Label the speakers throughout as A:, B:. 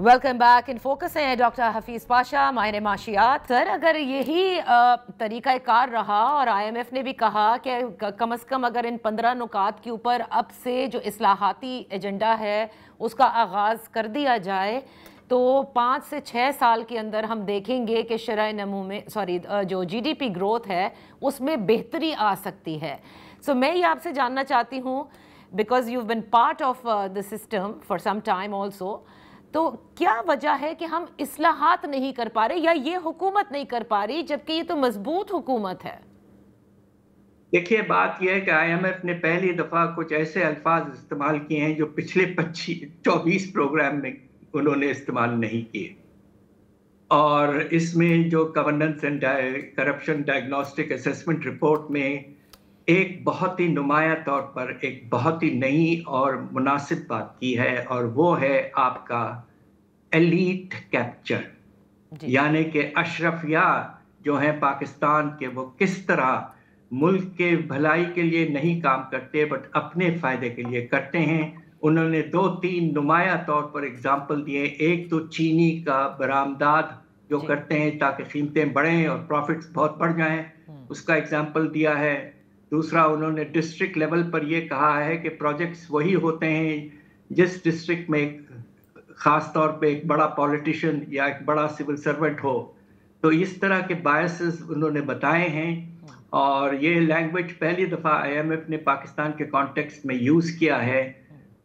A: Welcome back in focus हैं doctor Hafeez Pasha, माहिर माशियात। सर, अगर यही तरीक़ाकार रहा और IMF ने भी कहा कि कम अज़ कम अगर इन 15 नुकात के ऊपर अब से जो इस्लाहाती एजेंडा है उसका आगाज़ कर दिया जाए तो 5 से 6 साल के अंदर हम देखेंगे कि शरह नमू में जो GDP ग्रोथ है उसमें बेहतरी आ सकती है। सो मैं ये आपसे जानना चाहती हूँ, because you been part of the system for some time also, तो क्या वजह है कि हम इस्लाहात नहीं कर पा रहे या ये हुकूमत नहीं कर पा रही, जबकि ये तो मजबूत हुकूमत है?
B: देखिए, बात यह है कि IMF ने पहली दफ़ा कुछ ऐसे अल्फाज इस्तेमाल किए हैं जो पिछले 24 प्रोग्राम में उन्होंने इस्तेमाल नहीं किए। और इसमें जो governance and corruption diagnostic assessment report में एक बहुत ही नुमाया तौर पर एक बहुत ही नई और मुनासिब बात की है, और वो है आपका एलीट कैप्चर, यानी कि अशरफिया जो हैं पाकिस्तान के, वो किस तरह मुल्क के भलाई के लिए नहीं काम करते बट अपने फ़ायदे के लिए करते हैं। उन्होंने 2-3 नुमाया तौर पर एग्जाम्पल दिए। एक तो चीनी का बरामदात जो करते हैं ताकि कीमतें बढ़ें और प्रॉफिट्स बहुत बढ़ जाएं, उसका एग्जाम्पल दिया है। दूसरा, उन्होंने डिस्ट्रिक्ट लेवल पर यह कहा है कि प्रोजेक्ट्स वही होते हैं जिस डिस्ट्रिक्ट में ख़ास तौर पे एक बड़ा पॉलिटिशियन या एक बड़ा सिविल सर्वेंट हो। तो इस तरह के बायसेस उन्होंने बताए हैं, और ये लैंग्वेज पहली दफ़ा IMF ने पाकिस्तान के कॉन्टेक्स्ट में यूज़ किया है।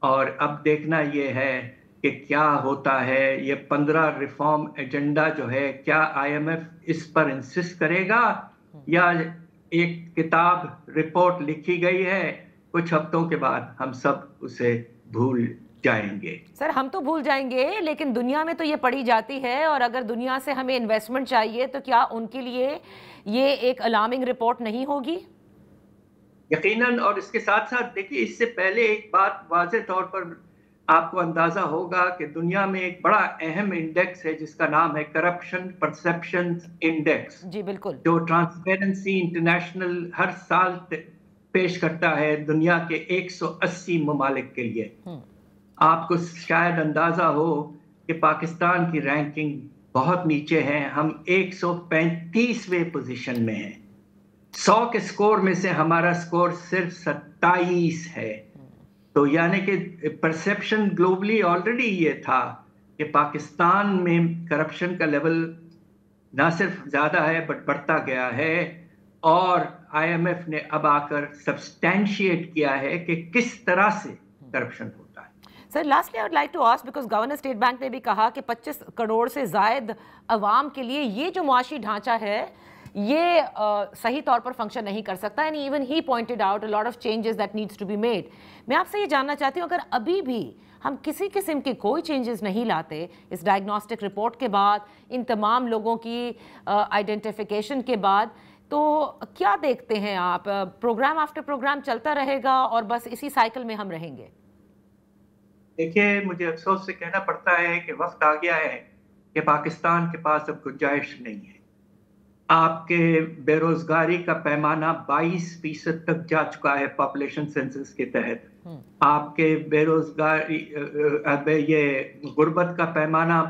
B: और अब देखना ये है कि क्या होता है। ये 15 रिफॉर्म एजेंडा जो है, क्या IMF इस पर इंसिस्ट करेगा, या एक किताब रिपोर्ट लिखी गई है, कुछ हफ्तों के बाद हम सब उसे भूल जाएंगे।
A: सर, हम तो भूल जाएंगे, लेकिन दुनिया में तो ये पढ़ी जाती है, और अगर दुनिया से हमें इन्वेस्टमेंट चाहिए तो क्या उनके लिए ये एक अलार्मिंग रिपोर्ट नहीं होगी?
B: यकीनन। और इसके साथ साथ देखिए, इससे पहले एक बात वाज़ेह तौर पर आपको अंदाजा होगा कि दुनिया में एक बड़ा अहम इंडेक्स है जिसका नाम है करप्शन परसेप्शन इंडेक्स।
A: जी बिल्कुल।
B: जो ट्रांसपेरेंसी इंटरनेशनल हर साल पेश करता है दुनिया के 180 ममालिक के लिए। आपको शायद अंदाजा हो कि पाकिस्तान की रैंकिंग बहुत नीचे है। हम 135वें पोजीशन में हैं। 100 के स्कोर में से हमारा स्कोर सिर्फ 27 है। तो यानी कि परसेप्शन ग्लोबली ऑलरेडी ये था कि पाकिस्तान में करप्शन का लेवल ना सिर्फ ज्यादा है बट बढ़ता गया है। और IMF ने अब आकर सब्सटैंशिएट किया है कि किस तरह से करप्शन होता है।
A: Sir, lastly I would like to ask, because governor State Bank ने भी कहा कि 25 करोड़ से जायद अवाम के लिए ये जो मुआशी ढांचा है ये सही तौर पर फंक्शन नहीं कर सकता, and even he pointed out a lot of changes that needs to be made. मैं आपसे ये जानना चाहती हूँ, अगर अभी भी हम किसी किस्म के कोई चेंजेस नहीं लाते इस डायग्नोस्टिक रिपोर्ट के बाद, इन तमाम लोगों की आइडेंटिफिकेशन के बाद, तो क्या देखते हैं आप? प्रोग्राम आफ्टर प्रोग्राम चलता रहेगा और बस इसी साइकिल में हम रहेंगे?
B: देखिए, मुझे अफसोस से कहना पड़ता है कि वक्त आ गया है कि पाकिस्तान के पास अब गुंजाइश नहीं है। आपके बेरोजगारी का पैमाना 22% तक जा चुका है पॉपुलेशन सेंसस के तहत। आपके बेरोजगारी ये गुर्बत का पैमाना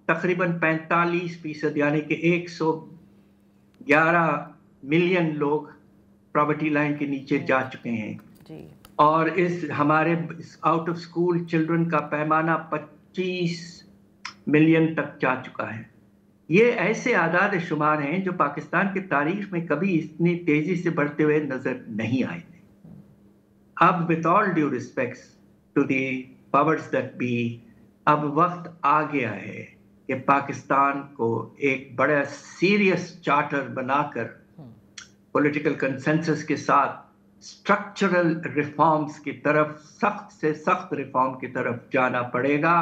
B: तकरीबन 45%, यानी कि 111 मिलियन लोग पॉवर्टी लाइन के नीचे जा चुके हैं। और इस हमारे आउट ऑफ स्कूल चिल्ड्रन का पैमाना 25 मिलियन तक जा चुका है। ये ऐसे आदाद शुमार हैं जो पाकिस्तान की तारीख में कभी इतनी तेजी से बढ़ते हुए नजर नहीं आए थे। अब with all due respects to the powers that be, अब वक्त आ गया है कि पाकिस्तान को एक बड़ा सीरियस चार्टर बनाकर पॉलिटिकल कंसेंसस के साथ स्ट्रक्चरल रिफॉर्म्स की तरफ, सख्त से सख्त रिफॉर्म की तरफ जाना पड़ेगा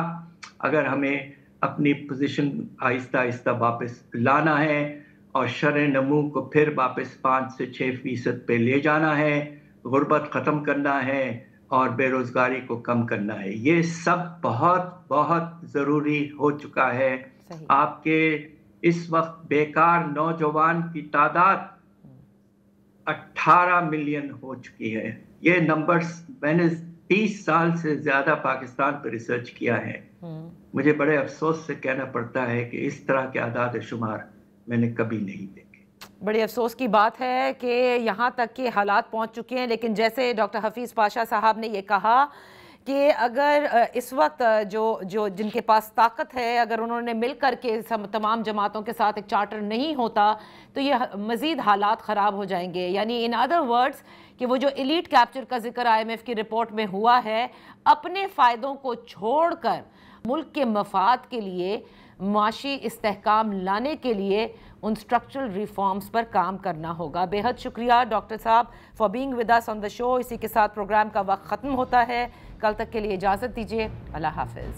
B: अगर हमें अपनी पोजीशन आहिस्ता आहिस्ता वापस लाना है और शरह नमू को फिर वापस 5 से 6% पे ले जाना है, गुर्बत ख़त्म करना है और बेरोज़गारी को कम करना है। ये सब बहुत बहुत ज़रूरी हो चुका है। आपके इस वक्त बेकार नौजवान की तादाद 18 मिलियन हो चुकी है। ये नंबर्स मैंने 30 साल से ज्यादा पाकिस्तान पर रिसर्च किया है, मुझे बड़े अफसोस से कहना पड़ता है कि इस तरह के आदाद शुमार मैंने कभी नहीं देखे।
A: बड़ी अफसोस की बात है कि यहाँ तक के हालात पहुँच चुके हैं, लेकिन जैसे डॉक्टर हफीज़ पाशा साहब ने ये कहा कि अगर इस वक्त जो जिनके पास ताकत है, अगर उन्होंने मिल कर के तमाम जमातों के साथ एक चार्टर नहीं होता तो ये मज़ीद हालात ख़राब हो जाएंगे। यानी इन अदर वर्ड्स कि वो जो एलीट कैप्चर का जिक्र IMF की रिपोर्ट में हुआ है, अपने फ़ायदों को छोड़कर मुल्क के मफाद के लिए, माशी इस्तेहकाम लाने के लिए उन स्ट्रक्चरल रिफॉर्म्स पर काम करना होगा। बेहद शुक्रिया डॉक्टर साहब for being with us on the show. इसी के साथ प्रोग्राम का वक्त ख़त्म होता है। कल तक के लिए इजाज़त दीजिए। अल्लाह हाफ़िज़।